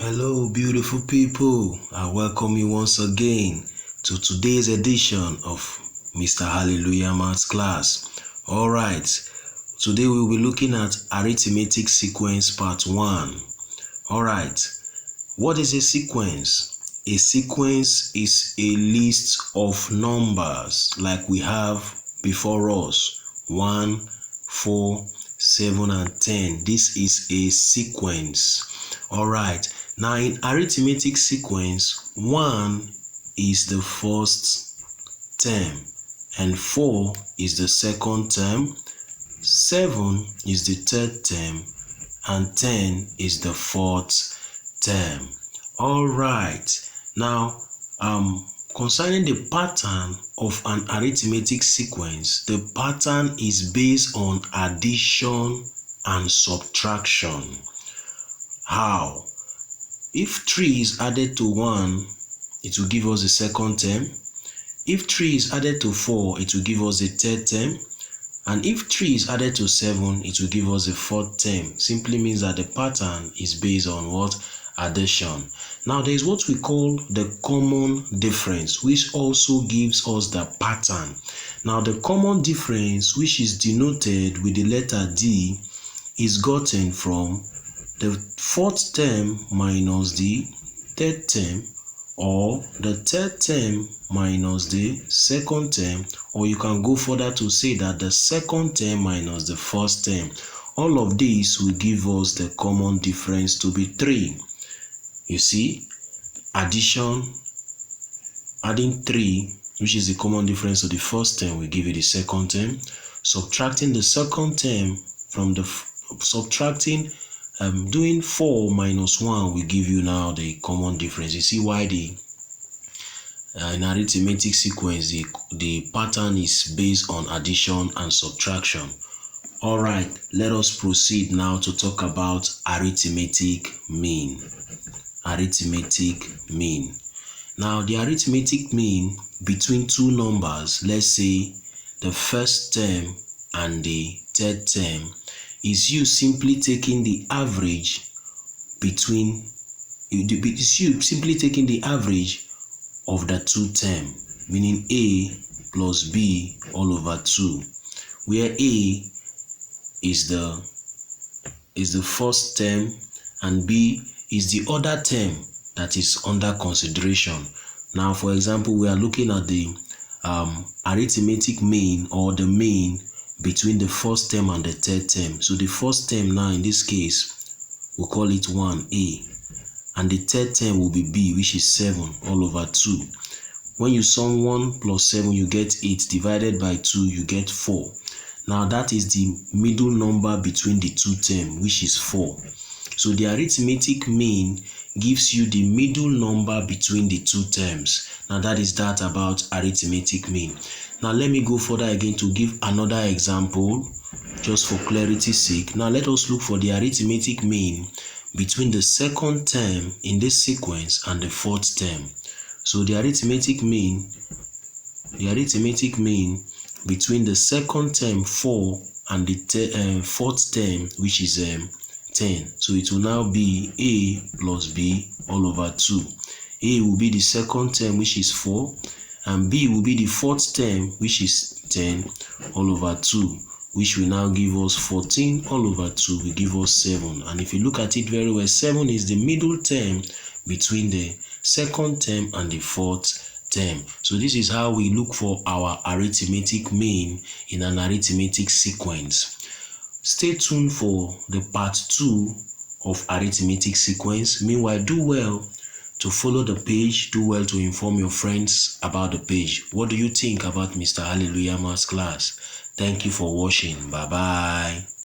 Hello, beautiful people. I welcome you once again to today's edition of Mr. Hallelujah Maths class. All right, today we'll be looking at Arithmetic Sequence Part 1. All right, what is a sequence? A sequence is a list of numbers like we have before us: 1, 4, 7, and 10. This is a sequence. All right. Now in arithmetic sequence, 1 is the first term and 4 is the second term, 7 is the third term, and 10 is the fourth term. All right. Now, concerning the pattern of an arithmetic sequence, the pattern is based on addition and subtraction. How? If 3 is added to 1, it will give us the second term. If 3 is added to 4, it will give us the third term. And if 3 is added to 7, it will give us the fourth term. Simply means that the pattern is based on what? Addition. Now there is what we call the common difference, which also gives us the pattern. Now the common difference, which is denoted with the letter D, is gotten from the fourth term minus the third term, or the third term minus the second term, or you can go further to say that the second term minus the first term. All of these will give us the common difference to be 3. You see, addition, adding 3, which is the common difference to the first term, will give you the second term. Subtracting the second term from the doing 4 minus 1 will give you now the common difference. You see why in arithmetic sequence the pattern is based on addition and subtraction. All right, let us proceed now to talk about arithmetic mean. Arithmetic mean. Now the arithmetic mean between two numbers, let's say the first term and the third term, is you simply taking the average between the average of the two terms, meaning A plus B all over 2, where A is the first term and B is the other term that is under consideration. Now, for example, we are looking at the arithmetic mean, or the mean between the first term and the third term. So the first term now in this case, we'll call it 1A, and the third term will be B, which is 7 all over 2. When you sum 1 plus 7, you get 8, divided by 2, you get 4. Now that is the middle number between the two terms, which is 4. So the arithmetic mean gives you the middle number between the two terms. Now that is that about arithmetic mean. Now let me go further again to give another example, just for clarity's sake. Now let us look for the arithmetic mean between the second term in this sequence and the fourth term. So the arithmetic mean between the second term 4 and the fourth term, which is 10. So it will now be A plus B all over 2. A will be the second term, which is 4, and B will be the fourth term, which is 10 all over 2, which will now give us 14 all over 2, will give us 7. And if you look at it very well, 7 is the middle term between the second term and the fourth term. So this is how we look for our arithmetic mean in an arithmetic sequence. Stay tuned for the part 2 of arithmetic sequence. Meanwhile, do well to follow the page, do well to inform your friends about the page. What do you think about Mr. Hallelujah Maths class? Thank you for watching. Bye-bye.